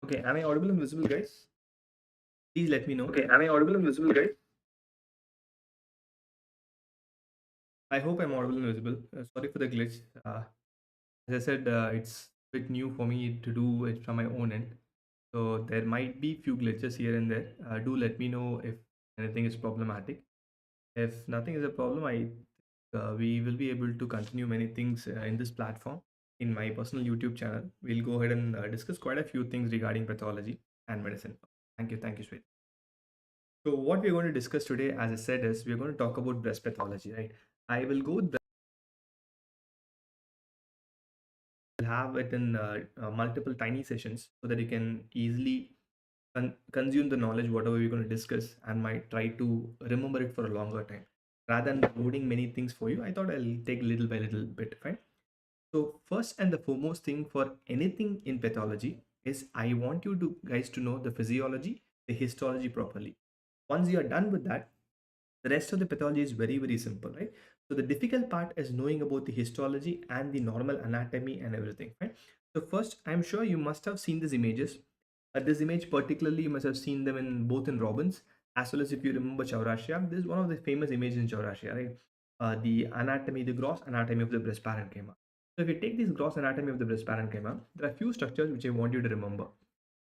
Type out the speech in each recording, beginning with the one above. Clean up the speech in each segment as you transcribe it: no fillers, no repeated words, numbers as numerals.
Okay, am I audible and visible, guys? Please let me know. Okay, am I audible and visible, guys? I hope I'm audible and visible. Sorry for the glitch. As I said, it's a bit new for me to do it from my own end. So there might be few glitches here and there. Do let me know if anything is problematic. If nothing is a problem, we will be able to continue many things in this platform in my personal YouTube channel. We'll go ahead and discuss quite a few things regarding pathology and medicine. Thank you, Sweet. So what we're going to discuss today, as I said, is we're going to talk about breast pathology, right? I will go with have it in multiple tiny sessions so that you can easily consume the knowledge whatever we're going to discuss and might try to remember it for a longer time rather than loading many things for you. I thought I'll take little by little bit, fine. So first and the foremost thing for anything in pathology is I want you to guys to know the physiology, the histology properly. Once you are done with that, the rest of the pathology is very simple, right? So the difficult part is knowing about the histology and the normal anatomy and everything, right? So first, I'm sure you must have seen these images. This image particularly, you must have seen them in both in Robbins as well as if you remember Chaurashia. This is one of the famous images in Chaurashia, right? The anatomy, the gross anatomy of the breast parenchyma. So if you take this gross anatomy of the breast parenchyma, there are few structures which I want you to remember.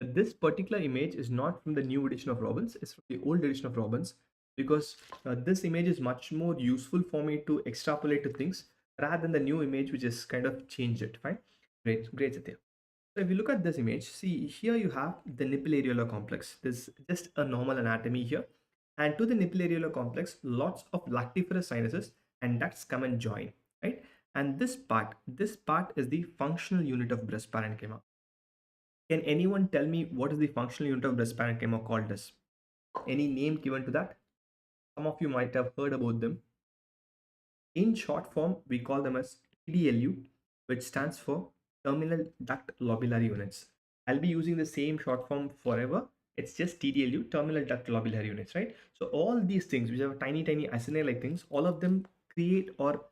This particular image is not from the new edition of Robbins, it's from the old edition of Robbins because this image is much more useful for me to extrapolate to things rather than the new image which is kind of changed it. Fine. Great, Satya. So if you look at this image, see here you have the nipple areolar complex. This is just a normal anatomy here. And to the nipple areolar complex, lots of lactiferous sinuses and ducts come and join, right? And this part is the functional unit of breast parenchyma. Can anyone tell me what is the functional unit of breast parenchyma called as? Any name given to that? Some of you might have heard about them. In short form, we call them as TDLU, which stands for Terminal Duct Lobular Units. I'll be using the same short form forever. It's just TDLU, Terminal Duct Lobular Units, right? So all these things, which are tiny acini-like things, all of them create or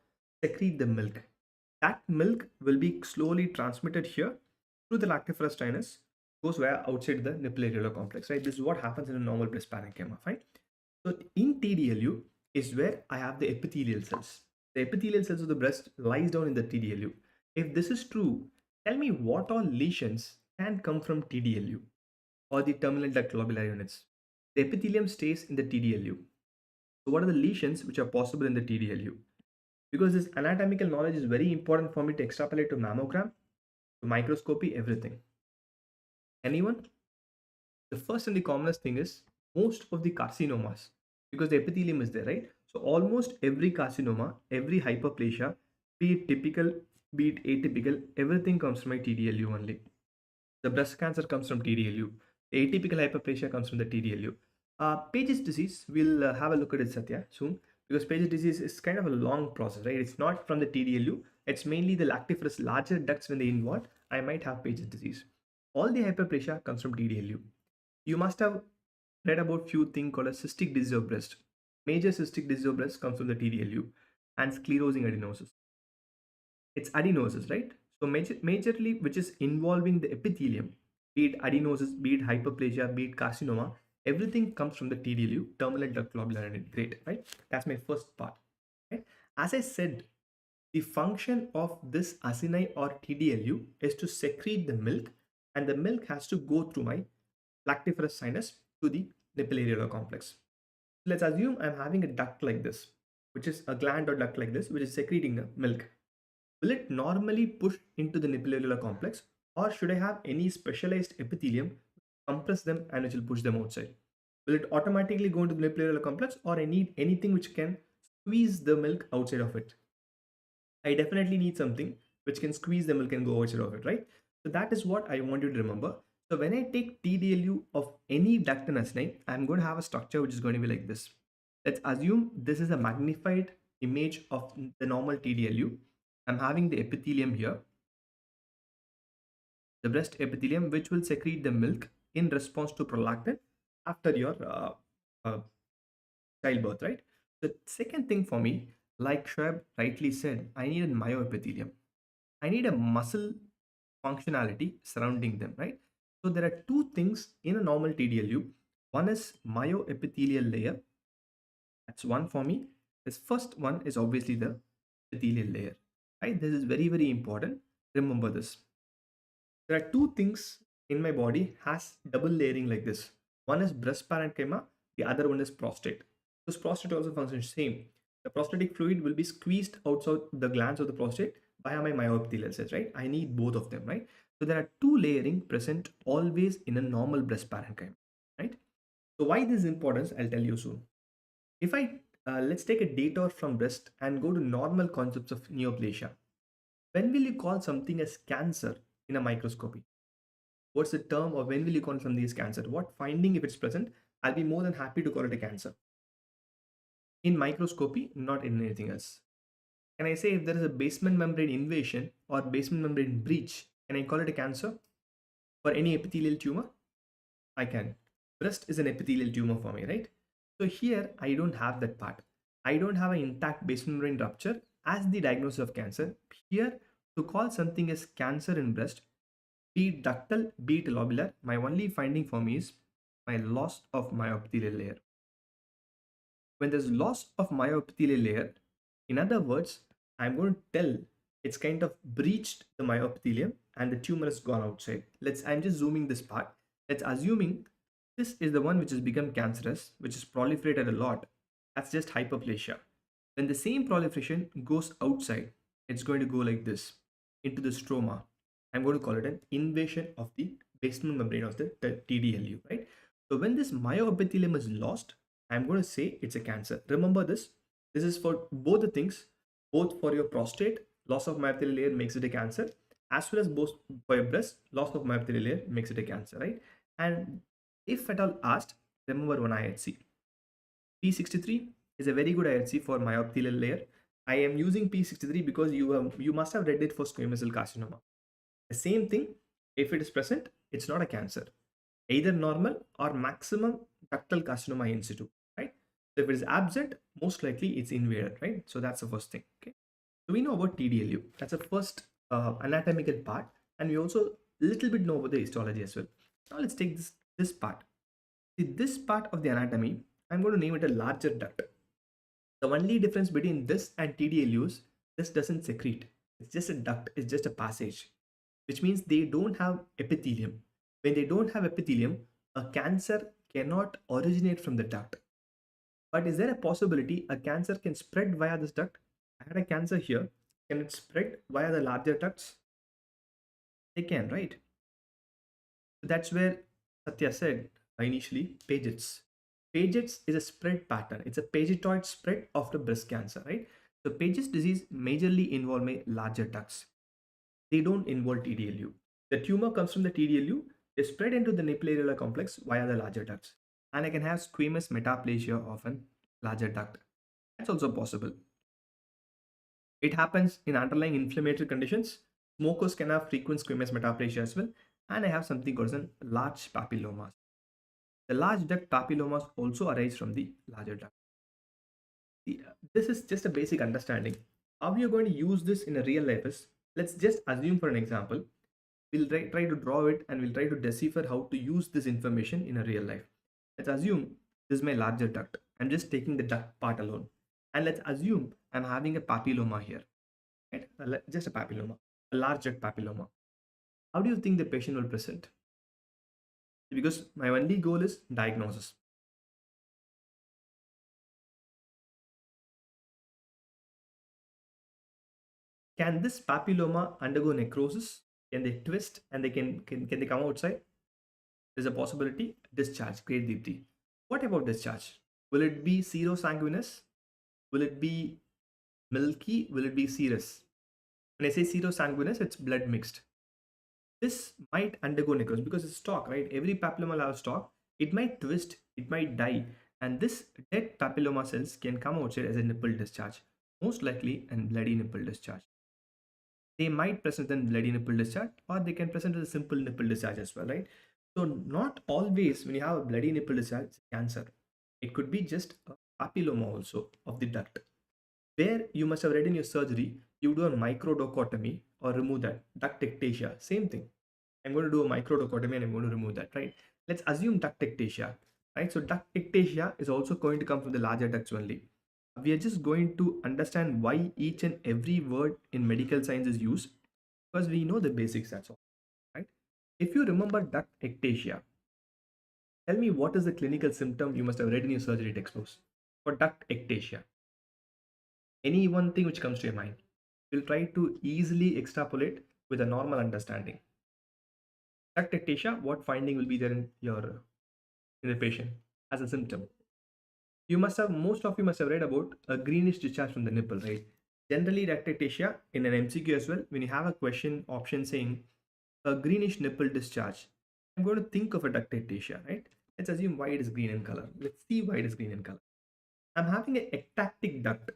secrete the milk. That milk will be slowly transmitted here through the lactiferous sinus, goes where outside the nipple areolar complex, right? This is what happens in a normal breast parenchyma, fine? So in TDLU is where I have the epithelial cells. The epithelial cells of the breast lies down in the TDLU. If this is true, tell me what all lesions can come from TDLU or the terminal duct lobular units. The epithelium stays in the TDLU. So what are the lesions which are possible in the TDLU? Because this anatomical knowledge is very important for me to extrapolate to mammogram, to microscopy, everything. Anyone? The first and the commonest thing is most of the carcinomas, because the epithelium is there, right? So almost every carcinoma, every hyperplasia, be it typical, be it atypical, everything comes from my TDLU only. The breast cancer comes from TDLU. The atypical hyperplasia comes from the TDLU. Page's disease, we'll have a look at it, Satya, soon, because Page's disease is kind of a long process, right? It's not from the TDLU. It's mainly the lactiferous larger ducts when they involved. I might have Page's disease. All the hyperplasia comes from TDLU. You must have read about few things called a cystic disease of breast. Major cystic disease of breast comes from the TDLU and sclerosing adenosis. It's adenosis, right? So majorly which is involving the epithelium, be it adenosis, be it hyperplasia, be it carcinoma, everything comes from the TDLU, terminal duct lobular unit. Great, right? That's my first part. Right? As I said, the function of this acini or TDLU is to secrete the milk, and the milk has to go through my lactiferous sinus to the nipple areolar complex. Let's assume I'm having a duct like this, which is a gland or duct like this, which is secreting the milk. Will it normally push into the nipple areolar complex, or should I have any specialized epithelium compress them and which will push them outside? Will it automatically go into the nipple areolar complex, or I need anything which can squeeze the milk outside of it? I definitely need something which can squeeze the milk and go outside of it, right? So that is what I want you to remember. So when I take TDLU of any duct and acini, I'm going to have a structure which is going to be like this. Let's assume this is a magnified image of the normal TDLU. I'm having the epithelium here, the breast epithelium, which will secrete the milk in response to prolactin after your uh, childbirth, right? The second thing for me, like Shoaib rightly said, I need a myoepithelium. I need a muscle functionality surrounding them, right? So there are two things in a normal TDLU. One is myoepithelial layer. That's one for me. This first one is obviously the epithelial layer. Right? This is very, very important. Remember this. There are two things in my body has double layering like this. One is breast parenchyma, the other one is prostate. This prostate also functions same. The prostatic fluid will be squeezed outside the glands of the prostate via my myoepithelial cells, right? I need both of them, right? So there are two layering present always in a normal breast parenchyma, right? So why this is important, I'll tell you soon. If I let's take a detour from breast and go to normal concepts of neoplasia. When will you call something as cancer in a microscopy? What's the term, or when will you call something as cancer? What finding, if it's present, I'll be more than happy to call it a cancer. In microscopy, not in anything else. Can I say if there is a basement membrane invasion or basement membrane breach, can I call it a cancer? For any epithelial tumor? I can. Breast is an epithelial tumor for me, right? So here, I don't have that part. I don't have an intact basement membrane rupture as the diagnosis of cancer. Here, to call something as cancer in breast, be it ductal, be it lobular, my only finding for me is my loss of myoepithelial layer. When there's loss of myoepithelial layer, in other words, I'm going to tell it's kind of breached the myoepithelium and the tumor has gone outside. I'm just zooming this part. Let's assuming this is the one which has become cancerous, which is proliferated a lot. That's just hyperplasia. When the same proliferation goes outside, it's going to go like this into the stroma. I'm going to call it an invasion of the basement membrane of the TDLU, right? So when this myoepithelium is lost, I'm going to say it's a cancer. Remember this. This is for both the things, both for your prostate, loss of myoepithelial layer makes it a cancer, as well as both for your breast, loss of myoepithelial layer makes it a cancer, right? And if at all asked, remember one IHC. P63 is a very good IHC for myoepithelial layer. I am using P63 because you must have read it for squamous cell carcinoma. The same thing, if it is present, it's not a cancer. Either normal or maximum ductal carcinoma in situ, right? So if it is absent, most likely it's invaded, right? So that's the first thing, okay? So we know about TDLU. That's the first anatomical part. And we also little bit know about the histology as well. Now let's take this part. See, this part of the anatomy, I'm going to name it a larger duct. The only difference between this and TDLUs, this doesn't secrete. It's just a duct, it's just a passage, which means they don't have epithelium. When they don't have epithelium, a cancer cannot originate from the duct. But is there a possibility a cancer can spread via this duct? I had a cancer here. Can it spread via the larger ducts? They can, right? So that's where Satya said initially, Paget's. Paget's is a spread pattern. It's a Pagetoid spread of the breast cancer, right? So Paget's disease majorly involve larger ducts. They don't involve TDLU. The tumor comes from the TDLU, they spread into the nippleareolar complex via the larger ducts. And I can have squamous metaplasia of a larger duct. That's also possible. It happens in underlying inflammatory conditions. Smokers can have frequent squamous metaplasia as well. And I have something called as large papillomas. The large duct papillomas also arise from the larger duct. This is just a basic understanding. How we are going to use this in a real life is, let's just assume for an example, we'll try to draw it and we'll try to decipher how to use this information in a real life. Let's assume this is my larger duct. I'm just taking the duct part alone. And let's assume I'm having a papilloma here, right? Just a papilloma, a large duct papilloma. How do you think the patient will present? Because my only goal is diagnosis. Can this papilloma undergo necrosis? Can they twist and can they come outside? There's a possibility. Discharge, grade D3. What about discharge? Will it be serosanguinous? Will it be milky? Will it be serous? When I say serosanguinous, it's blood mixed. This might undergo necrosis because it's stalk, right? Every papilloma will have stalk. It might twist, it might die, and this dead papilloma cells can come outside as a nipple discharge, most likely a bloody nipple discharge. They might present a bloody nipple discharge, or they can present as a simple nipple discharge as well, right? So not always when you have a bloody nipple discharge, it's cancer. It could be just a papilloma also of the duct, where you must have read in your surgery, you do a microdocotomy or remove that duct ectasia, same thing. I'm going to do a microtocotomy and I'm going to remove that, right? Let's assume duct ectasia, right? So duct ectasia is also going to come from the larger ducts only. We are just going to understand why each and every word in medical science is used because we know the basics, that's all, right? If you remember duct ectasia, tell me what is the clinical symptom you must have read in your surgery textbooks for duct ectasia. Any one thing which comes to your mind. We'll try to easily extrapolate with a normal understanding. Duct ectasia, what finding will be there in the patient as a symptom? Most of you must have read about a greenish discharge from the nipple, right? Generally, duct ectasia in an MCQ as well, when you have a question option saying a greenish nipple discharge, I'm going to think of a duct ectasia, right? Let's assume why it is green in color. Let's see why it is green in color. I'm having an ectatic duct.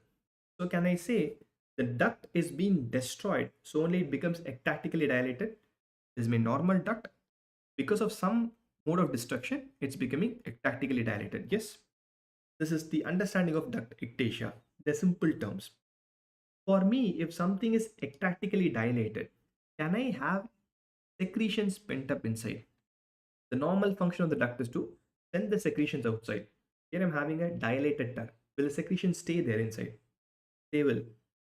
So can I say the duct is being destroyed so only it becomes ectatically dilated? This is my normal duct. Because of some mode of destruction, it's becoming ectatically dilated. Yes, this is the understanding of duct ectasia. The simple terms. For me, if something is ectatically dilated, can I have secretions pent up inside? The normal function of the duct is to send the secretions outside. Here I'm having a dilated duct. Will the secretion stay there inside? They will.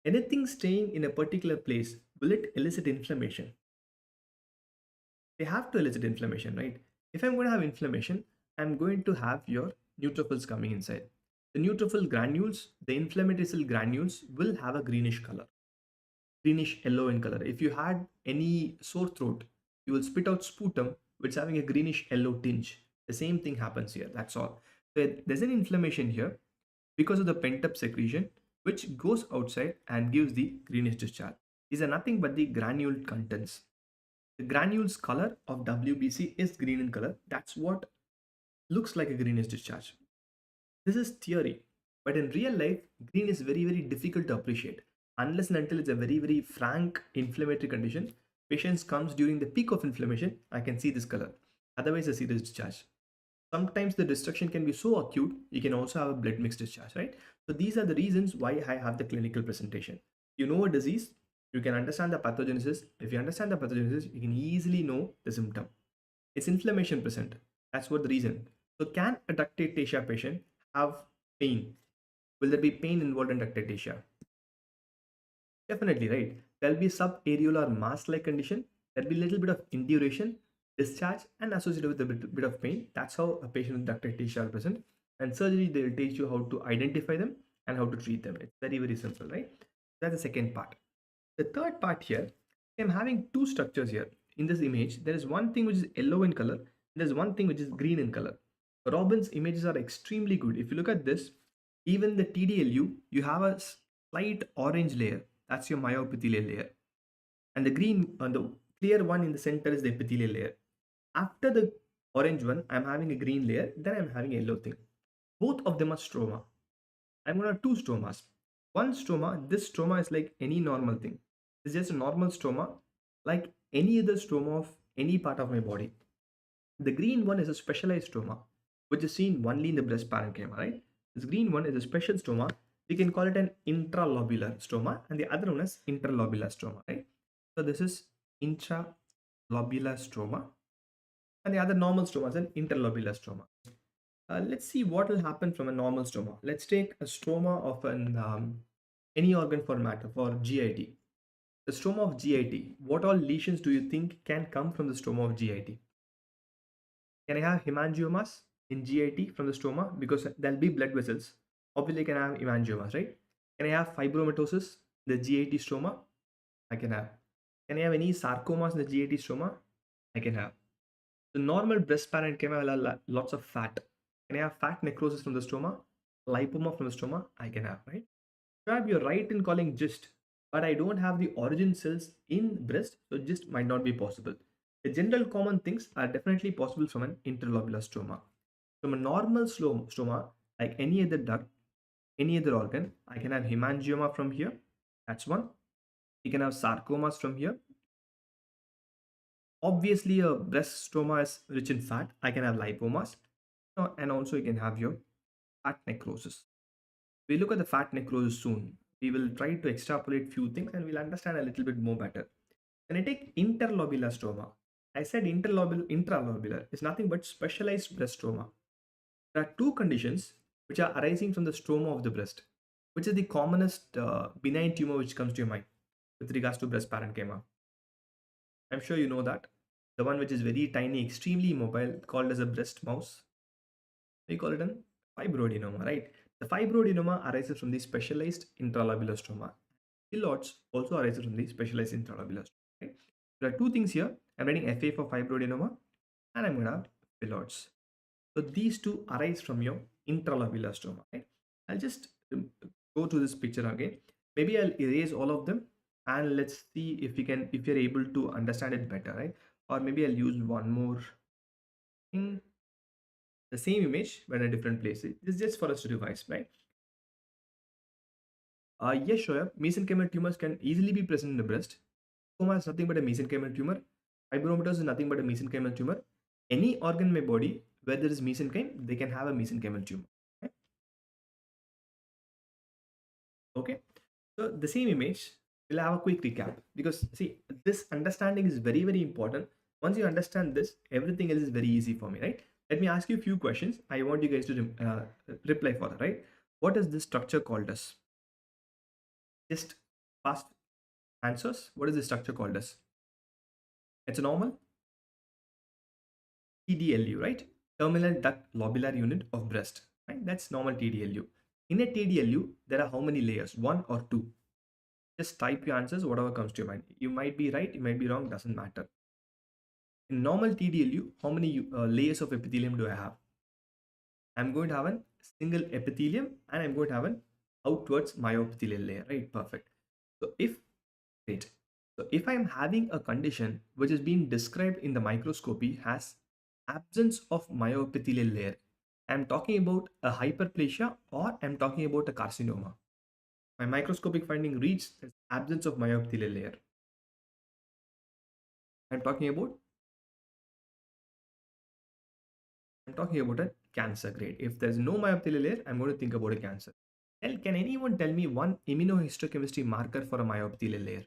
Anything staying in a particular place, will it elicit inflammation? They have to elicit inflammation, right? If I'm going to have inflammation, I'm going to have your neutrophils coming inside. The neutrophil granules, the inflammatory cell granules will have a greenish color, greenish yellow in color. If you had any sore throat, you will spit out sputum which is having a greenish yellow tinge. The same thing happens here. That's all. So there's an inflammation here because of the pent up secretion which goes outside and gives the greenish discharge. These are nothing but the granule contents. The granules color of WBC is green in color. That's what looks like a greenish discharge. This is theory, but in real life, green is very, very difficult to appreciate. Unless and until it's a very, very frank inflammatory condition, patients comes during the peak of inflammation, I can see this color. Otherwise, I see this discharge. Sometimes the destruction can be so acute, you can also have a blood mixed discharge, right? So these are the reasons why I have the clinical presentation. You know a disease, you can understand the pathogenesis. If you understand the pathogenesis, you can easily know the symptom. It's inflammation present. That's what the reason. So can a duct ectasia patient have pain? Will there be pain involved in duct ectasia? Definitely, right? There'll be subareolar mass-like condition. There'll be a little bit of induration, discharge, and associated with a bit of pain. That's how a patient with duct ectasia are present. And surgery, they'll teach you how to identify them and how to treat them. It's very, very simple, right? That's the second part. The third part here, I'm having two structures here. In this image, there is one thing which is yellow in color, and there's one thing which is green in color. Robin's images are extremely good. If you look at this, even the TDLU, you have a slight orange layer. That's your myoepithelial layer. And the green, the clear one in the center is the epithelial layer. After the orange one, I'm having a green layer, then I'm having a yellow thing. Both of them are stroma. I'm going to have two stromas. One stroma, this stroma is like any normal thing. It's just a normal stroma, like any other stroma of any part of my body. The green one is a specialized stroma, which is seen only in the breast parenchyma, right? This green one is a special stroma. We can call it an intralobular stroma, and the other one is interlobular stroma, right? So this is intralobular stroma, and the other normal stroma is an interlobular stroma. Let's see what will happen from a normal stroma. Let's take a stroma of any organ for matter for GIT. The stroma of GIT. What all lesions do you think can come from the stroma of GIT? Can I have hemangiomas in GIT from the stroma? Because there'll be blood vessels. Obviously, can I have hemangiomas, right? Can I have fibromatosis in the GIT stroma? I can have. Can I have any sarcomas in the GIT stroma? I can have. The normal breast parenchyma will have lots of fat. Can I have fat necrosis from the stroma? Lipoma from the stroma? I can have, right? Fab, you're right in calling GIST, but I don't have the origin cells in breast, so GIST might not be possible. The general common things are definitely possible from an interlobular stroma. From a normal stroma, like any other duct, any other organ, I can have hemangioma from here. That's one. You can have sarcomas from here. Obviously, a breast stroma is rich in fat. I can have lipomas. And also you can have your fat necrosis. We look at the fat necrosis soon. We will try to extrapolate few things and we'll understand a little bit more better. When I take interlobular stroma, I said intralobular is nothing but specialized breast stroma. There are two conditions which are arising from the stroma of the breast, which is the commonest benign tumor which comes to your mind with regards to breast parenchyma. I'm sure you know that. The one which is very tiny, extremely mobile, called as a breast mouse. We call it an fibroadenoma, right? The fibroadenoma arises from the specialized intralobular stroma. Pilots also arises from the specialized intralobular stroma, right? There are two things here. I'm writing FA for fibroadenoma and I'm going to have pilots. So these two arise from your intralobular stroma, right? I'll just go to this picture again. Maybe I'll erase all of them and let's see if you're able to understand it better, right? Or maybe I'll use one more thing, the same image but in a different place. This is just for us to revise, right? Yes, sure. Mesenchymal tumors can easily be present in the breast. Sarcoma is nothing but a mesenchymal tumor. Fibromatous is nothing but a mesenchymal tumor. Any organ in my body where there is mesenchyme, they can have a mesenchymal tumor. Okay. Okay. So the same image, we'll have a quick recap because see, this understanding is very, very important. Once you understand this, everything else is very easy for me, right? Let me ask you a few questions. I want you guys to reply for that, right? What is this structure called as? Just fast answers. What is this structure called as? It's a normal TDLU, right? Terminal duct lobular unit of breast, right? That's normal TDLU. In a TDLU, there are how many layers? One or two? Just type your answers, whatever comes to your mind. You might be right, you might be wrong, doesn't matter. In normal TDLU, how many layers of epithelium do I have? I'm going to have a single epithelium and I'm going to have an outwards myoepithelial layer, right? Perfect. So great. So if I'm having a condition which is being described in the microscopy as absence of myoepithelial layer, I'm talking about a hyperplasia or I'm talking about a carcinoma. My microscopic finding reads as absence of myoepithelial layer. I'm talking about a cancer grade. If there's no myoepithelial layer, I'm going to think about a cancer. Can anyone tell me one immunohistochemistry marker for a myoepithelial layer?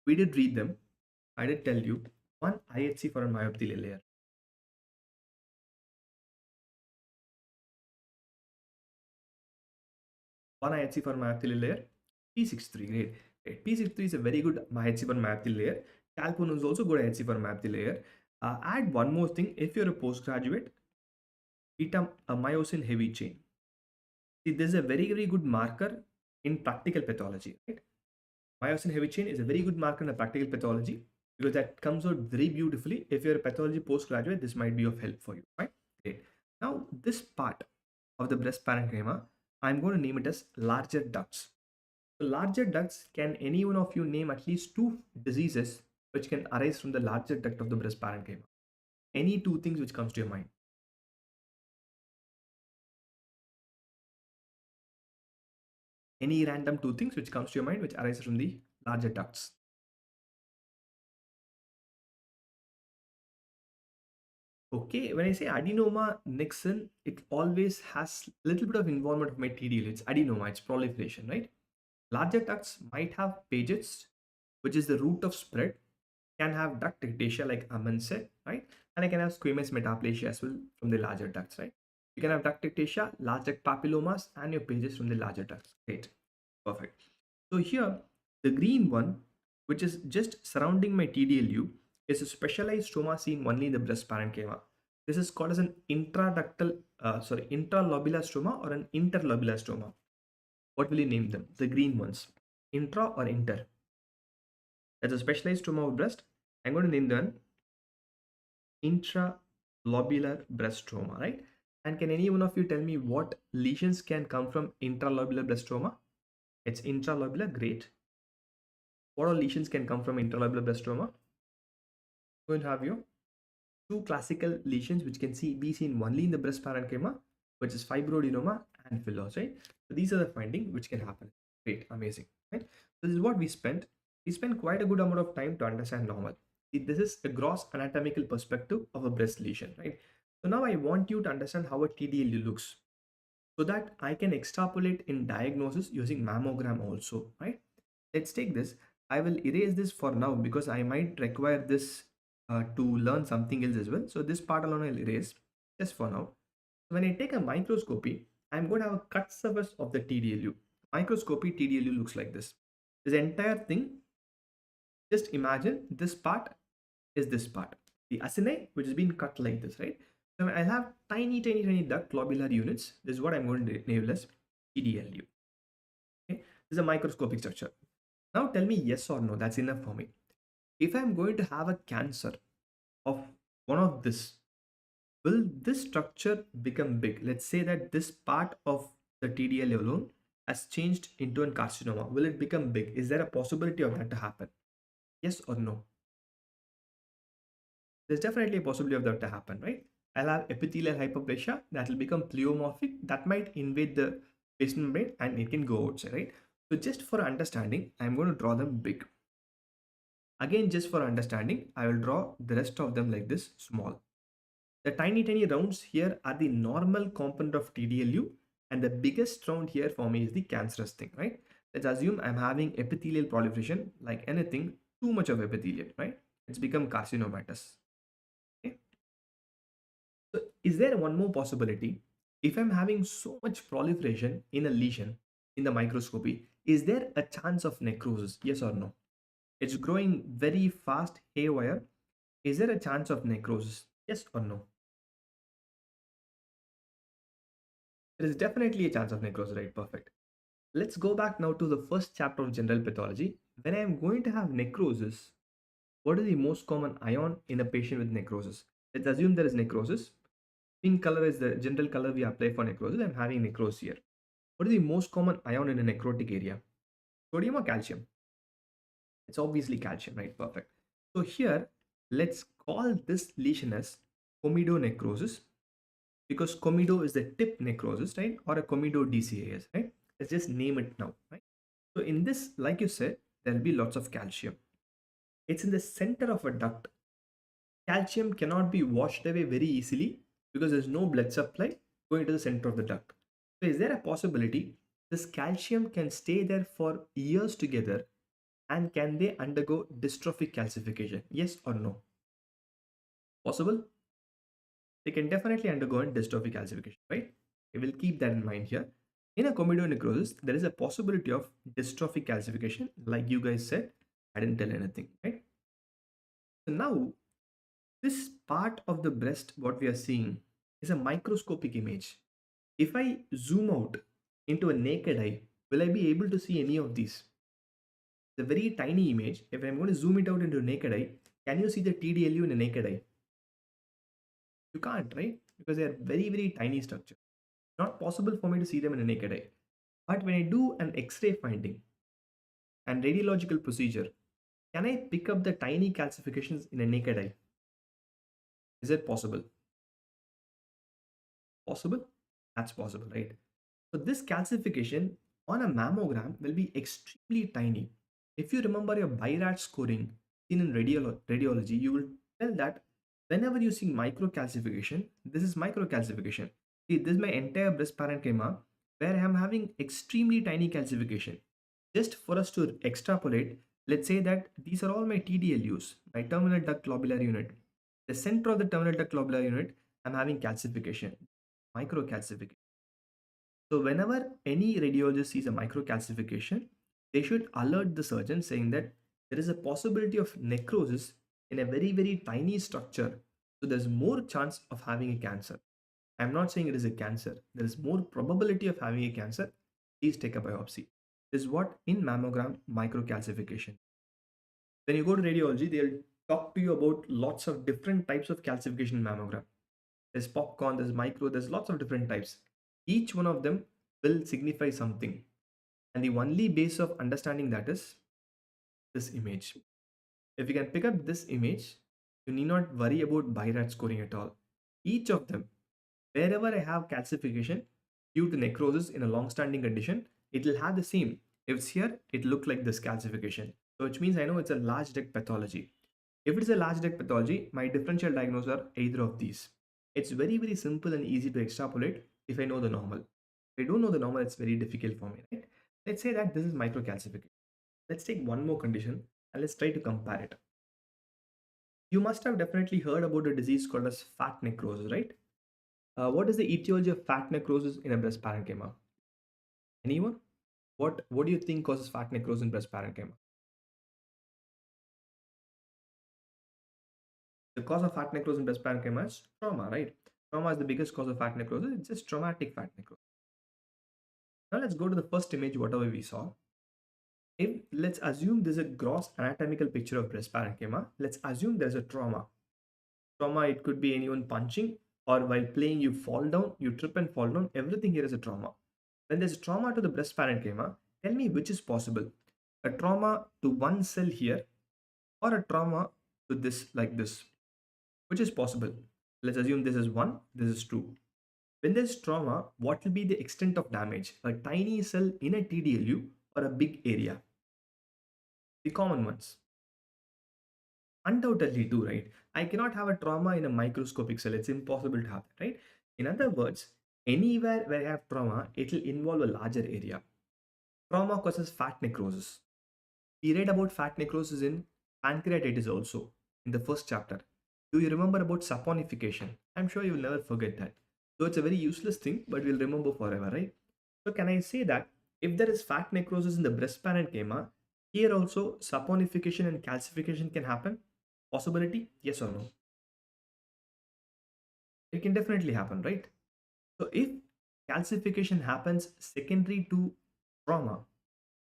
We did read them. I did tell you one IHC for a myoepithelial layer. One IHC for myoepithelial layer. P63, great. Great. P63 is a very good IHC for myoepithelial layer. Calpon is also good IHC for myoepithelial layer. Add one more thing. If you're a postgraduate, beta myosin heavy chain. See, this is a very, very good marker in practical pathology, right? Myosin heavy chain is a very good marker in a practical pathology because that comes out very beautifully. If you're a pathology postgraduate, this might be of help for you, right? Great. Now, this part of the breast parenchyma, I'm going to name it as larger ducts. So larger ducts, can any one of you name at least two diseases which can arise from the larger duct of the breast parenchyma? Any two things which comes to your mind? Any random two things which comes to your mind which arises from the larger ducts? Okay, when I say adenoma nixon, it always has a little bit of involvement of my TDL. It's adenoma, it's proliferation, right? Larger ducts might have pages, which is the route of spread, can have duct ectasia like Aman said, right? And I can have squamous metaplasia as well from the larger ducts, right? You can have duct ectasia, large duct papillomas, and your pages from the larger ducts. Great, perfect. So here, the green one, which is just surrounding my TDLU, is a specialized stroma seen only in the breast parenchyma. This is called as an intralobular stroma or an interlobular stroma. What will you name them? The green ones, intra or inter? That's a specialized stroma of breast. I'm going to name them intralobular breast stroma, right? And can any one of you tell me what lesions can come from intralobular breast stroma? It's intralobular, great. What all lesions can come from intralobular breast stroma? Going to have you two classical lesions which can be seen only in the breast parenchyma, which is fibroadenoma and phyllos, right? So these are the findings which can happen. Great, amazing, right? So this is what we spent. We spent quite a good amount of time to understand normal. This is a gross anatomical perspective of a breast lesion, right? So now I want you to understand how a TDLU looks so that I can extrapolate in diagnosis using mammogram also, right? Let's take this. I will erase this for now because I might require this to learn something else as well. So this part alone I'll erase just for now. When I take a microscopy, I'm going to have a cut surface of the TDLU. Microscopy TDLU looks like this. This entire thing, just imagine this part is this part. The acini, which has been cut like this, right? So I have tiny, tiny, tiny duct globular units. This is what I'm going to label as TDLU. Okay? This is a microscopic structure. Now tell me yes or no. That's enough for me. If I'm going to have a cancer of one of this, will this structure become big? Let's say that this part of the TDL alone has changed into a carcinoma. Will it become big? Is there a possibility of that to happen? Yes or no? There's definitely a possibility of that to happen, right? I'll have epithelial hyperplasia that will become pleomorphic, that might invade the basement membrane and it can go outside, right? So just for understanding, I'm going to draw them big. Again, just for understanding, I will draw the rest of them like this, small. The tiny, tiny rounds here are the normal component of TDLU, and the biggest round here for me is the cancerous thing, right? Let's assume I'm having epithelial proliferation, like anything, too much of epithelium, right? It's become carcinomatous. Okay? So, is there one more possibility? If I'm having so much proliferation in a lesion in the microscopy, is there a chance of necrosis? Yes or no? It's growing very fast haywire. Is there a chance of necrosis? Yes or no? There is definitely a chance of necrosis, right? Perfect. Let's go back now to the first chapter of general pathology. When I am going to have necrosis, what is the most common ion in a patient with necrosis? Let's assume there is necrosis. Pink color is the general color we apply for necrosis. I'm having necrosis here. What is the most common ion in a necrotic area? Sodium or calcium? It's obviously calcium, right? Perfect. So here, let's call this lesion as Comedo necrosis, because Comedo is the tip necrosis, right? Or a Comedo DCAS, right? Let's just name it now, right? So in this, like you said, there'll be lots of calcium. It's in the center of a duct. Calcium cannot be washed away very easily because there's no blood supply going to the center of the duct. So is there a possibility this calcium can stay there for years together, and can they undergo dystrophic calcification? Yes or no? Possible? They can definitely undergo dystrophic calcification, right? We will keep that in mind here. In a comedo necrosis, there is a possibility of dystrophic calcification. Like you guys said, I didn't tell anything, right? So now, this part of the breast, what we are seeing, is a microscopic image. If I zoom out into a naked eye, will I be able to see any of these? The very tiny image. If I'm going to zoom it out into a naked eye, can you see the TDLU in a naked eye? You can't, right? Because they are very, very tiny structure. Not possible for me to see them in a naked eye. But when I do an X-ray finding and radiological procedure, can I pick up the tiny calcifications in a naked eye? Is it possible? Possible? That's possible, right? So this calcification on a mammogram will be extremely tiny. If you remember your BIRAT scoring seen in radiology, you will tell that whenever you see microcalcification, this is microcalcification. See, this is my entire breast parenchyma where I am having extremely tiny calcification. Just for us to extrapolate, let's say that these are all my TDLUs, my terminal duct globular unit. The center of the terminal duct globular unit, I'm having calcification, microcalcification. So whenever any radiologist sees a microcalcification, they should alert the surgeon saying that there is a possibility of necrosis in a very, very tiny structure. So there's more chance of having a cancer. I'm not saying it is a cancer. There is more probability of having a cancer. Please take a biopsy. This is what in mammogram microcalcification. When you go to radiology, they'll talk to you about lots of different types of calcification in mammogram. There's popcorn, there's micro, there's lots of different types. Each one of them will signify something. And the only base of understanding that is this image. If you can pick up this image, you need not worry about BIRAT scoring at all. Each of them, wherever I have calcification due to necrosis in a long-standing condition, it will have the same. If it's here, it look like this calcification. So which means I know it's a large duct pathology. If it is a large duct pathology, my differential diagnosis are either of these. It's very, very simple and easy to extrapolate if I know the normal. If I don't know the normal, it's very difficult for me, right? Let's say that this is microcalcification. Let's take one more condition and let's try to compare it. You must have definitely heard about a disease called as fat necrosis, right? What is the etiology of fat necrosis in a breast parenchyma? Anyone? What do you think causes fat necrosis in breast parenchyma? The cause of fat necrosis in breast parenchyma is trauma, right? Trauma is the biggest cause of fat necrosis. It's just traumatic fat necrosis. Now let's go to the first image, whatever we saw. If let's assume there's a gross anatomical picture of breast parenchyma, let's assume there's a trauma. Trauma, it could be anyone punching, or while playing you fall down, you trip and fall down. Everything here is a trauma. When there's trauma to the breast parenchyma, tell me which is possible. A trauma to one cell here, or a trauma to this like this. Which is possible? Let's assume this is 1, this is 2. When there's trauma, what will be the extent of damage? A tiny cell in a TDLU or a big area? The common ones. Undoubtedly do, right? I cannot have a trauma in a microscopic cell. It's impossible to have that, right? In other words, anywhere where I have trauma, it will involve a larger area. Trauma causes fat necrosis. We read about fat necrosis in pancreatitis also in the first chapter. Do you remember about saponification? I'm sure you will never forget that. So it's a very useless thing, but we'll remember forever, right? So can I say that if there is fat necrosis in the breast parenchyma, here also saponification and calcification can happen? Possibility? Yes or no? It can definitely happen, right? So if calcification happens secondary to trauma,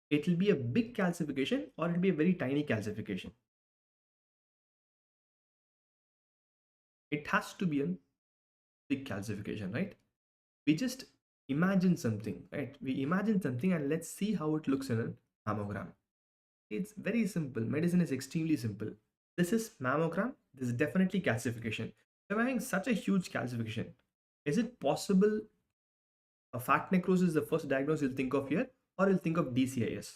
it will be a big calcification or it will be a very tiny calcification. It has to be a big calcification, right? We just imagine something, right? We imagine something and let's see how it looks in a mammogram. It's very simple. Medicine is extremely simple. This is mammogram. This is definitely calcification. So I'm having such a huge calcification. Is it possible a fat necrosis is the first diagnosis you'll think of here, or you'll think of DCIS?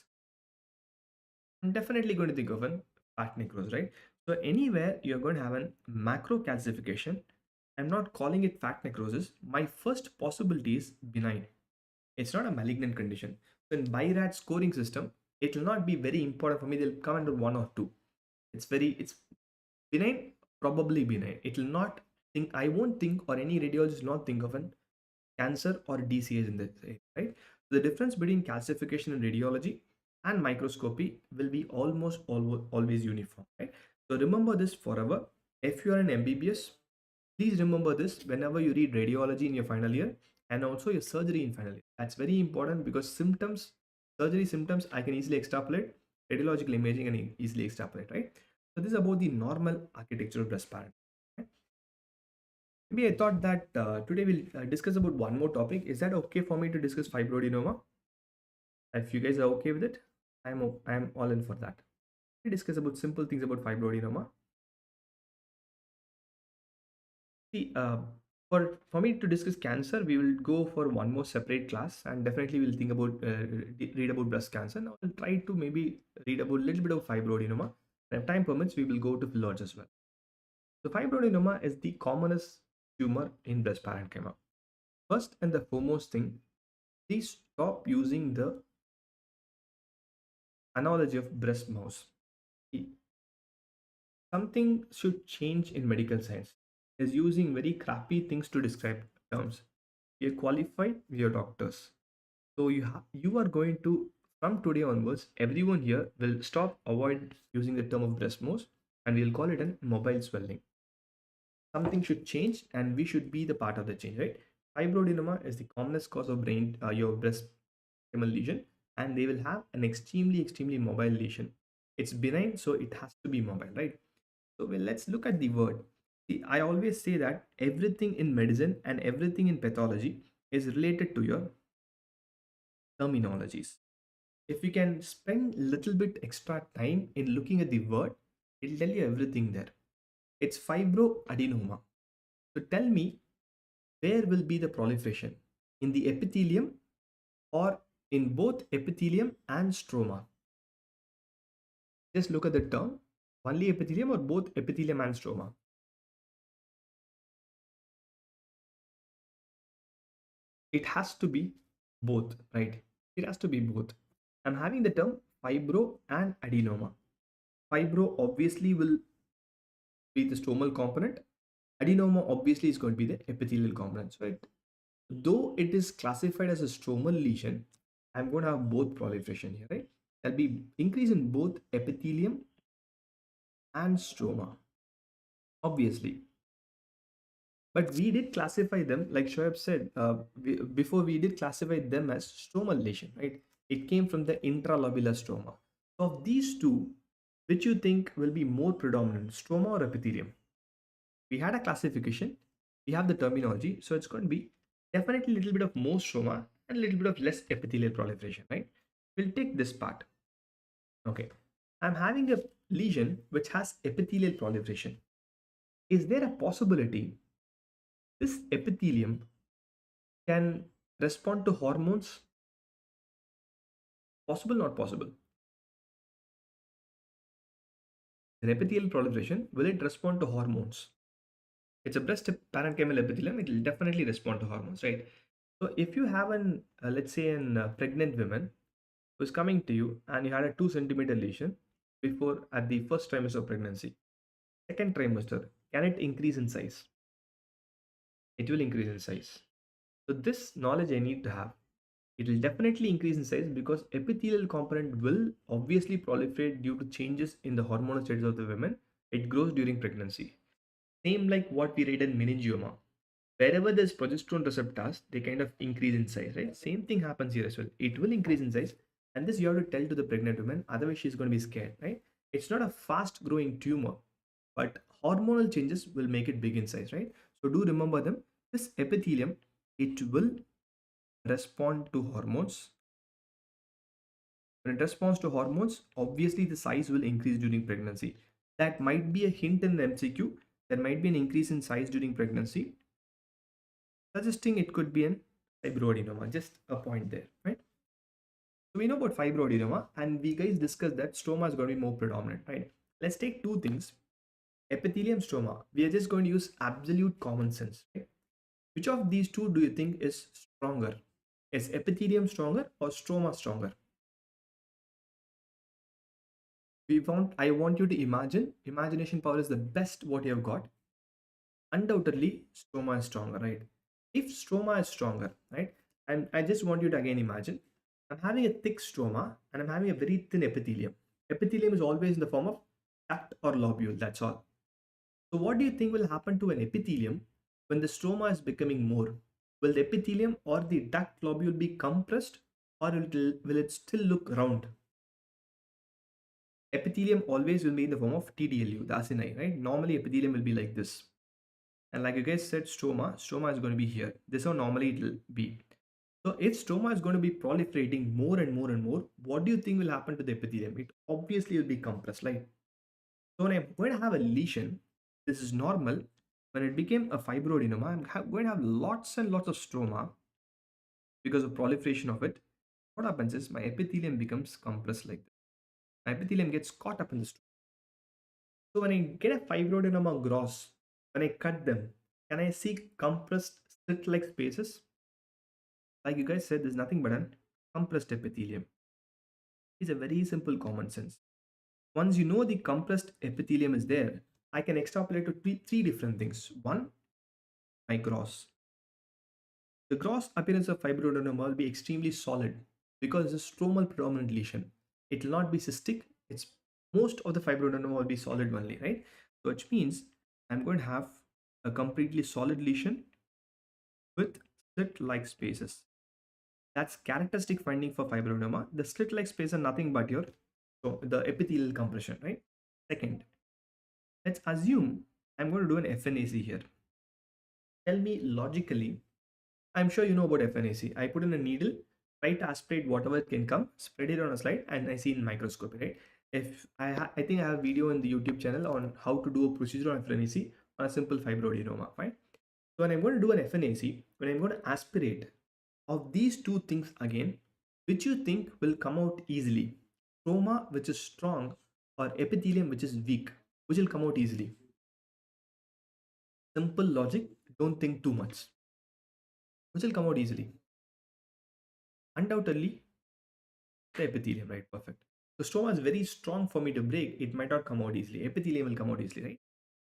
I'm definitely going to think of a fat necrosis, right? So anywhere you're going to have a macro calcification, I'm not calling it fat necrosis. My first possibility is benign. It's not a malignant condition. So in BIRAT scoring system, it will not be very important for me. They'll come under 1 or 2. It's benign, probably benign. It will not think, I won't think, or any radiologist will not think of an cancer or DCS in this area, right? The difference between calcification in radiology and microscopy will be almost always uniform, right? So remember this forever. If you are an MBBS, please remember this whenever you read radiology in your final year and also your surgery in final year. That's very important because symptoms, surgery symptoms, I can easily extrapolate. Radiological imaging and easily extrapolate, right? So this is about the normal architecture of breast parent. Maybe I thought that today we'll discuss about one more topic. Is that okay for me to discuss fibroadenoma? If you guys are okay with it, I'm all in for that. We discuss about simple things about fibroadenoma. See, for me to discuss cancer, we will go for one more separate class, and definitely we'll think about read about breast cancer. Now we'll try to maybe read about a little bit of fibroadenoma. And if time permits, we will go to phyllodes as well. So fibroadenoma is the commonest tumor in breast parenchyma. First and the foremost thing, please stop using the analogy of breast mouse. Something should change in medical science. Is using very crappy things to describe terms. We are qualified, we are doctors. So you are going to, from today onwards, everyone here will stop avoid using the term of breast mouse and we'll call it a mobile swelling. Something should change and we should be the part of the change, right? Fibroadenoma is the commonest cause of your breast lesion, and they will have an extremely mobile lesion. It's benign, so it has to be mobile, right? So well, let's look at the word. See, I always say that everything in medicine and everything in pathology is related to your terminologies. If you can spend little bit extra time in looking at the word, it'll tell you everything there. It's fibroadenoma. So tell me, where will be the proliferation? In the epithelium or in both epithelium and stroma? Just look at the term, only epithelium or both epithelium and stroma. It has to be both, right? It has to be both. I'm having the term fibro and adenoma. Fibro obviously will be the stromal component. Adenoma obviously is going to be the epithelial component. So though it is classified as a stromal lesion, I'm going to have both proliferation here, right? There'll be increase in both epithelium and stroma, obviously. But we did classify them, like Shoaib said, before we did classify them as stromal lesion, right? It came from the intralobular stroma. So of these two, which you think will be more predominant, stroma or epithelium? We had a classification, we have the terminology, so it's going to be definitely a little bit of more stroma and a little bit of less epithelial proliferation, right? We'll take this part. Okay, I'm having a lesion which has epithelial proliferation. Is there a possibility this epithelium can respond to hormones? Possible, not possible? An epithelial proliferation, will it respond to hormones? It's a breast parenchymal epithelium, it will definitely respond to hormones, right? So if you have an, let's say, an pregnant woman who's coming to you and you had a 2 centimeter lesion before at the first trimester of pregnancy, second trimester, can it increase in size? It will increase in size. So this knowledge I need to have. It will definitely increase in size because epithelial component will obviously proliferate due to changes in the hormonal status of the women. It grows during pregnancy. Same like what we read in meningioma. Wherever there's progesterone receptors, they kind of increase in size, right? Same thing happens here as well. It will increase in size, and this you have to tell to the pregnant woman, otherwise she's going to be scared, right? It's not a fast growing tumor, but hormonal changes will make it big in size, right? So do remember them. This epithelium, it will respond to hormones. When it responds to hormones, obviously the size will increase during pregnancy. That might be a hint in the MCQ. There might be an increase in size during pregnancy, suggesting it could be an fibroadenoma. Just a point there, right? So we know about fibroadenoma, and we guys discussed that stroma is going to be more predominant, right? Let's take two things. Epithelium, stroma. We are just going to use absolute common sense, right? Which of these two do you think is stronger? Is epithelium stronger or stroma stronger? I want you to imagine. Imagination power is the best what you have got. Undoubtedly, stroma is stronger, right? If stroma is stronger, right? And I just want you to again imagine I'm having a thick stroma and I'm having a very thin epithelium. Epithelium is always in the form of duct or lobule, that's all. So, what do you think will happen to an epithelium when the stroma is becoming more? Will the epithelium or the duct lobule be compressed, or will it still look round? Epithelium always will be in the form of TDLU, the acini, right? Normally, epithelium will be like this. And like you guys said, stroma is going to be here. This is how normally it will be. So if stroma is going to be proliferating more and more and more, what do you think will happen to the epithelium? It obviously will be compressed, right? So when I'm going to have a lesion, this is normal. When it became a fibroadenoma, going to have lots and lots of stroma because of proliferation of it. What happens is my epithelium becomes compressed like this. My epithelium gets caught up in the stroma. So when I get a fibroadenoma gross, when I cut them, can I see compressed slit-like spaces? Like you guys said, there's nothing but an compressed epithelium. It's a very simple common sense. Once you know the compressed epithelium is there, I can extrapolate to three different things. One, my gross. The gross appearance of fibroadenoma will be extremely solid because it's a stromal predominant lesion. It will not be cystic. It's most of the fibroadenoma will be solid only, right? So which means I'm going to have a completely solid lesion with slit-like spaces. That's characteristic finding for fibroadenoma. The slit-like space are nothing but your so the epithelial compression, right? Second, let's assume I'm going to do an FNAC here. Tell me logically, I'm sure you know about FNAC. I put in a needle, try to aspirate whatever can come, spread it on a slide, and I see in microscopy, right? If I think I have a video in the YouTube channel on how to do a procedure on FNAC on a simple fibroadenoma, right? So when I'm going to do an FNAC, when I'm going to aspirate, of these two things again, which you think will come out easily? Stroma, which is strong, or epithelium, which is weak, which will come out easily? Simple logic, don't think too much. Which will come out easily? Undoubtedly, the epithelium, right? Perfect. The stroma is very strong for me to break. It might not come out easily. Epithelium will come out easily, right?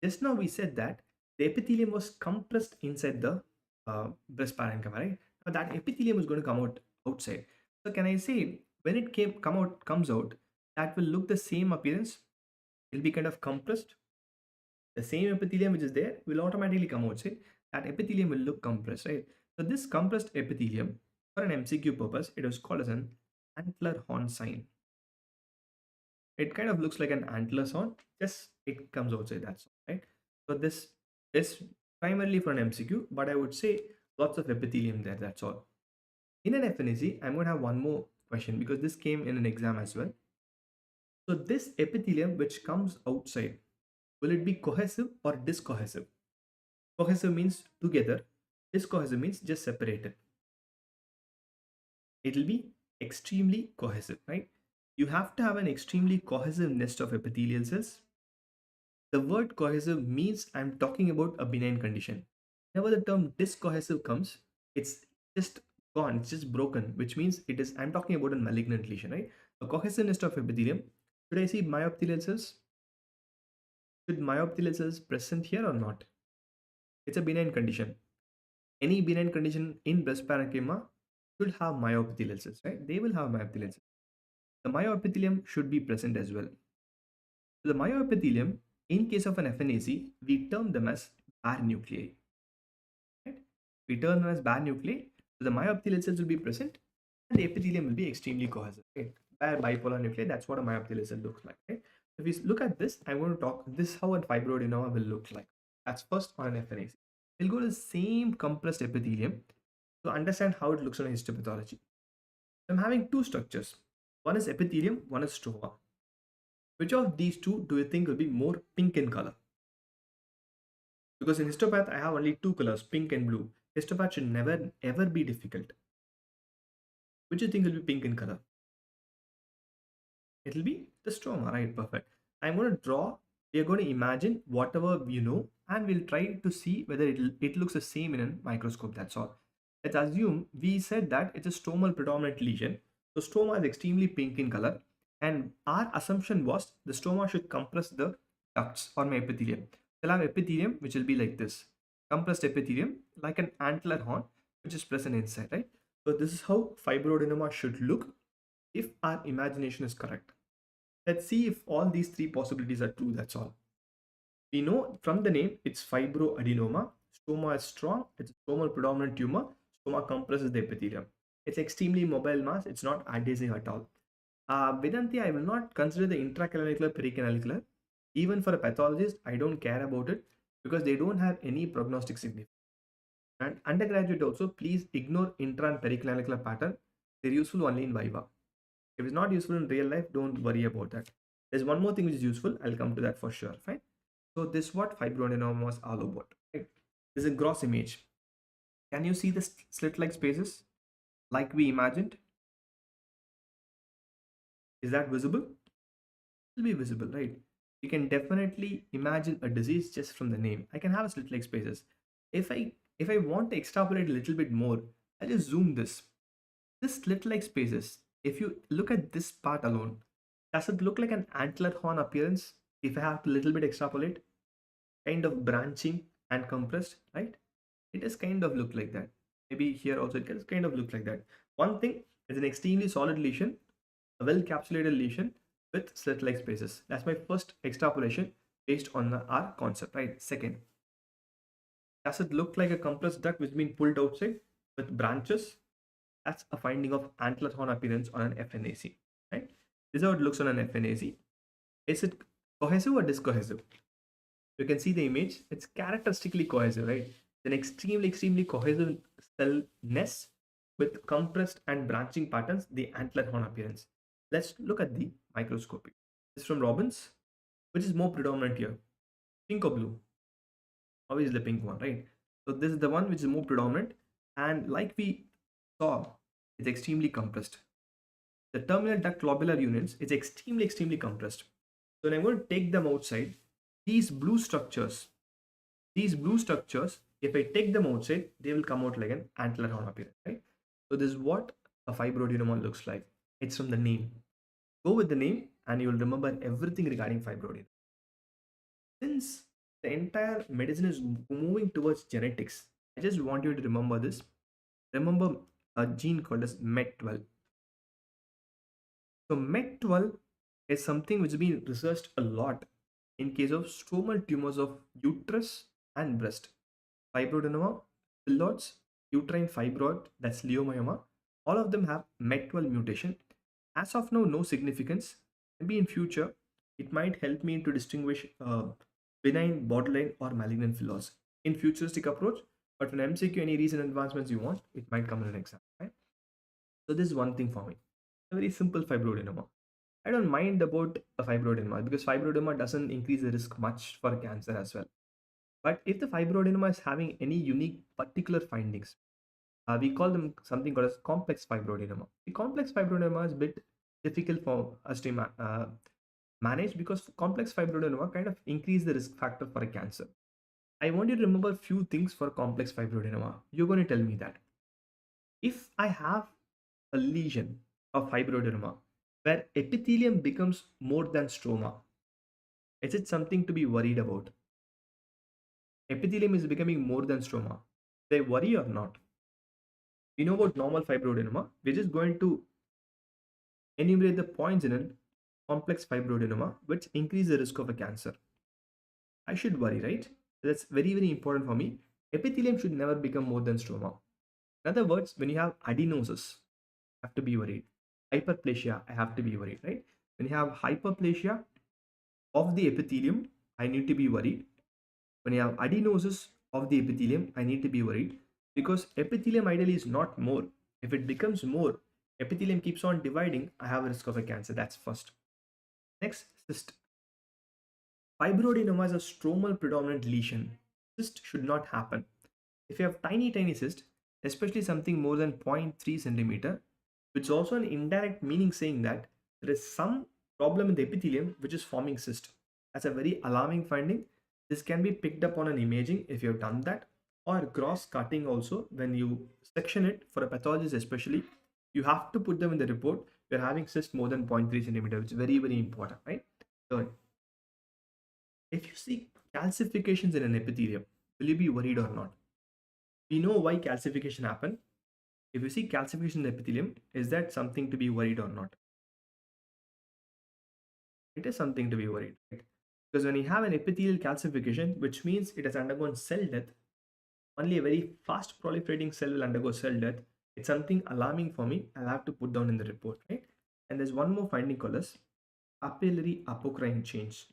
Just now we said that the epithelium was compressed inside the breast parenchyma, right? Now that epithelium is going to come out outside. So can I say when it comes out, that will look the same appearance? It'll be kind of compressed. The same epithelium which is there will automatically come outside. That epithelium will look compressed, right? So this compressed epithelium, for an MCQ purpose, it was called as an antler horn sign. It kind of looks like an antler horn, just it comes outside, that's all, right? So this is primarily for an MCQ, but I would say lots of epithelium there, that's all. In an FNAC, I'm going to have one more question because this came in an exam as well. So this epithelium which comes outside, will it be cohesive or discohesive? Cohesive means together, discohesive means just separated. It will be extremely cohesive, right? You have to have an extremely cohesive nest of epithelial cells. The word cohesive means I'm talking about a benign condition. Whenever the term discohesive comes, it's just gone, it's just broken, which means I'm talking about a malignant lesion, right? A cohesive nest of epithelium. Should I see myopithelial cells? Should myopithelial cells present here or not? It's a benign condition. Any benign condition in breast parenchyma should have myopithelial cells, right? They will have myopithelial cells. The myoepithelium should be present as well. So the myoepithelium, in case of an FNAC, we term them as bare nuclei. Right? We term them as bare nuclei. So the myoepithelial cells will be present and the epithelium will be extremely cohesive. Right? Bare bipolar nuclei, that's what a myoepithelial cell looks like. Right? If we look at this, I'm going to talk this how a fibroadenoma will look like. That's first on an FNAC. We'll go to the same compressed epithelium to understand how it looks on a histopathology. I'm having two structures. One is epithelium, one is stroma. Which of these two do you think will be more pink in color? Because in histopath, I have only two colors, pink and blue. Histopath should never ever be difficult. Which do you think will be pink in color? It'll be the stroma, right? Perfect. I'm going to draw. We are going to imagine whatever you know, and we'll try to see whether it looks the same in a microscope. That's all. Let's assume we said that it's a stromal predominant lesion. So stroma is extremely pink in color, and our assumption was the stroma should compress the ducts or my epithelium. We'll have epithelium which will be like this, compressed epithelium like an antler horn which is present inside, right? So this is how fibroadenoma should look if our imagination is correct. Let's see if all these three possibilities are true, that's all. We know from the name it's fibroadenoma. Stroma is strong, it's a stromal predominant tumor. Stroma compresses the epithelium. It's extremely mobile mass, it's not adhesive at all. Vedanti, I will not consider the intracanalicula pericanalicula. Even for a pathologist, I don't care about it because they don't have any prognostic significance. And undergraduate also, please ignore intra and pericanalicula pattern. They're useful only in Viva. If it's not useful in real life, don't worry about that. There's one more thing which is useful. I'll come to that for sure. Fine. So this is what fibroadenoma was all about. Right? This is a gross image. Can you see the slit-like spaces like we imagined? Is that visible? It will be visible, right? You can definitely imagine a disease just from the name. I can have a slit-like spaces. If I want to extrapolate a little bit more, I'll just zoom this. This slit-like spaces, if you look at this part alone, does it look like an antler horn appearance? If I have to little bit extrapolate, kind of branching and compressed, right? It does kind of look like that. Maybe here also it can kind of look like that. One thing is an extremely solid lesion, a well capsulated lesion with slit-like spaces. That's my first extrapolation based on our concept, right? Second, does it look like a compressed duct which has been pulled outside with branches? That's a finding of antler horn appearance on an FNAC, right? This is how it looks on an FNAC. Is it cohesive or discohesive? You can see the image. It's characteristically cohesive, right? It's an extremely cohesive cell nest with compressed and branching patterns, the antler horn appearance. Let's look at the microscopy. This is from Robbins. Which is more predominant here? Pink or blue? Obviously the pink one, right? So this is the one which is more predominant, and like we saw, it's extremely compressed. The terminal duct lobular units is extremely compressed. So when I'm going to take them outside, these blue structures, if I take them outside, they will come out like an antler horn appearance, right? So this is what a fibroadenoma looks like. It's from the name. Go with the name and you will remember everything regarding fibroadenoma. Since The entire medicine is moving towards genetics. I just want you to remember this. Remember a gene called as MET12. So MET12 is something which has been researched a lot in case of stromal tumors of uterus and breast. Fibroadenoma, phyllodes, uterine fibroid, that's leiomyoma. All of them have MET12 mutation. As of now, no significance. Maybe in future, it might help me to distinguish benign, borderline, or malignant phyllodes in futuristic approach. But when MCQ, any recent advancements you want, it might come in an exam. Right? So this is one thing for me. A very simple fibroadenoma. I don't mind about a fibroadenoma because fibroadenoma doesn't increase the risk much for cancer as well. But if the fibroadenoma is having any unique particular findings, we call them something called as complex fibroadenoma. The complex fibroadenoma is a bit difficult for us to manage because complex fibroadenoma kind of increase the risk factor for a cancer. I want you to remember a few things for complex fibroadenoma. You're going to tell me that if I have a lesion of fibroadenoma where epithelium becomes more than stroma, is it something to be worried about? Epithelium is becoming more than stroma. They worry or not? We know about normal fibroadenoma. We're just going to enumerate the points in a complex fibroadenoma which increase the risk of a cancer. I should worry, right? That's very, very important for me. Epithelium should never become more than stroma. In other words, when you have adenosis, I have to be worried. Hyperplasia, I have to be worried, right? When you have hyperplasia of the epithelium, I need to be worried. When you have adenosis of the epithelium, I need to be worried because epithelium ideally is not more. If it becomes more, epithelium keeps on dividing, I have a risk of a cancer. That's first. Next, cyst. Fibroadenoma is a stromal predominant lesion. Cyst should not happen. If you have tiny, tiny cyst, especially something more than 0.3 centimeter, which is also an indirect meaning saying that there is some problem in the epithelium which is forming cyst. That's a very alarming finding. This can be picked up on an imaging if you have done that, or cross cutting also when you section it for a pathologist especially. You have to put them in the report. You're having cyst more than 0.3 centimeter, which is very, very important, right? Third, if you see calcifications in an epithelium, will you be worried or not? We know why calcification happen. If you see calcification in the epithelium, is that something to be worried or not? It is something to be worried, right? Because when you have an epithelial calcification, which means it has undergone cell death, only a very fast proliferating cell will undergo cell death. It's something alarming for me. I'll have to put down in the report, right? And there's one more finding called as papillary apocrine change.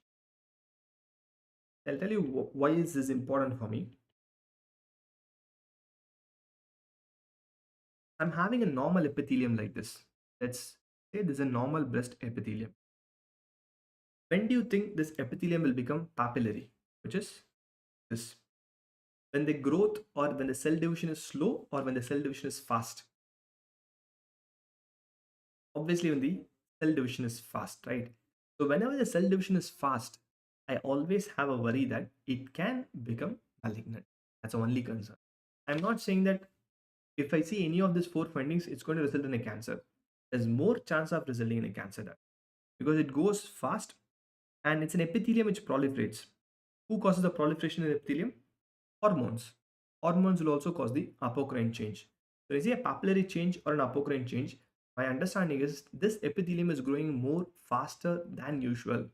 I'll tell you why is this important for me. I'm having a normal epithelium like this. Let's say this is a normal breast epithelium. When do you think this epithelium will become papillary? Which is this. When the growth or when the cell division is slow or when the cell division is fast. Obviously, when the cell division is fast, right? So whenever the cell division is fast, I always have a worry that it can become malignant. That's the only concern. I'm not saying that if I see any of these four findings, it's going to result in a cancer. There's more chance of resulting in a cancer there because it goes fast and it's an epithelium which proliferates. Who causes the proliferation in the epithelium? Hormones. Hormones will also cause the apocrine change. So is it a papillary change or an apocrine change? My understanding is this epithelium is growing more faster than usual.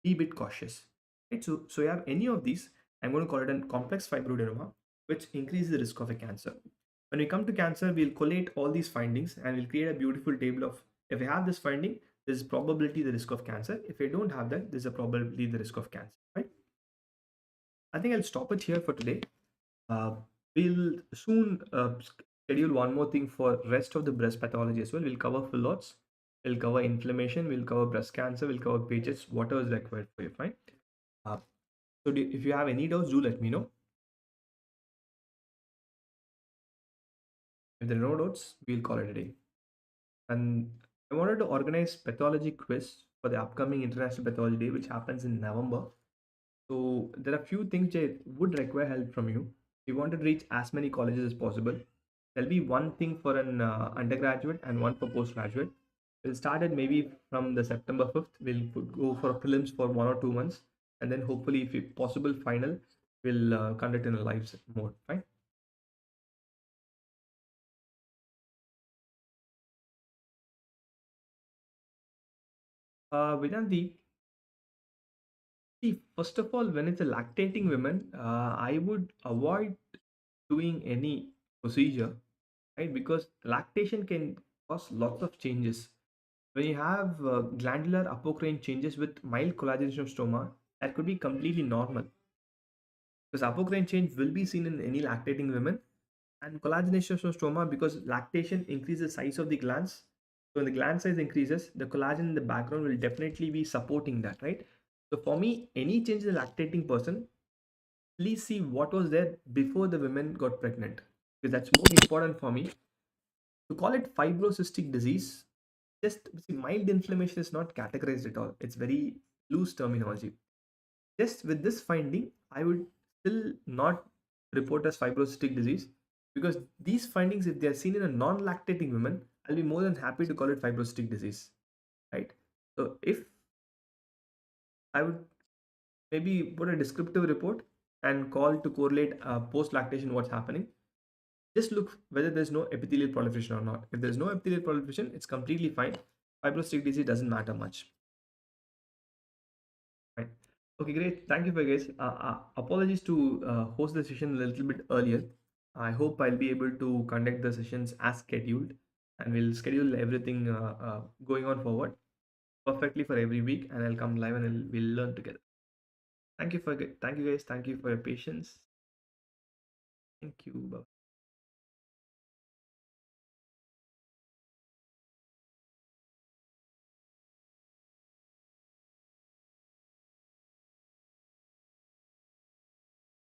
Be a bit cautious. Right? So you have any of these, I'm going to call it a complex fibroadenoma, which increases the risk of a cancer. When we come to cancer, we'll collate all these findings and we'll create a beautiful table of if we have this finding, there's probability the risk of cancer. If we don't have that, there's a probability the risk of cancer. Right? I think I'll stop it here for today. Uh, we'll soon schedule one more thing for rest of the breast pathology as well. We'll cover phyllodes, we'll cover inflammation, we'll cover breast cancer, we'll cover pages, whatever is required for you, fine? Uh, if you have any doubts, do let me know. If there are no doubts, we'll call it a day. And I wanted to organize pathology quiz for the upcoming International Pathology Day, which happens in November. So there are few things I would require help from you. We want to reach as many colleges as possible. There'll be one thing for an undergraduate and one for postgraduate. We'll start it maybe from the September 5th. We'll go for prelims for 1 or 2 months. and then hopefully, if possible, final, we'll conduct in a live mode. Fine. Vedanti, see, first of all, when it's a lactating women, I would avoid doing any procedure, right? Because lactation can cause lots of changes. When you have glandular apocrine changes with mild collagenation of stoma, that could be completely normal. Because apocrine change will be seen in any lactating women, and collagenation of stoma, because lactation increases size of the glands. So when the gland size increases, the collagen in the background will definitely be supporting that, right? So for me, any change in the lactating person, please see what was there before the women got pregnant, because that's more important for me. To call it fibrocystic disease, just see, mild inflammation is not categorized at all. It's very loose terminology. Just with this finding, I would still not report as fibrocystic disease, because these findings, if they are seen in a non-lactating woman, I'll be more than happy to call it fibrocystic disease, right? So if I would maybe put a descriptive report and call to correlate post-lactation what's happening, just look whether there's no epithelial proliferation or not. If there's no epithelial proliferation, it's completely fine. Fibrocystic disease doesn't matter much. Right. Okay, great. Thank you for guys. Apologies to host the session a little bit earlier. I hope I'll be able to conduct the sessions as scheduled, and we'll schedule everything going on forward perfectly for every week, and I'll come live and we'll learn together. Thank you guys. Thank you for your patience. Thank you. Bye.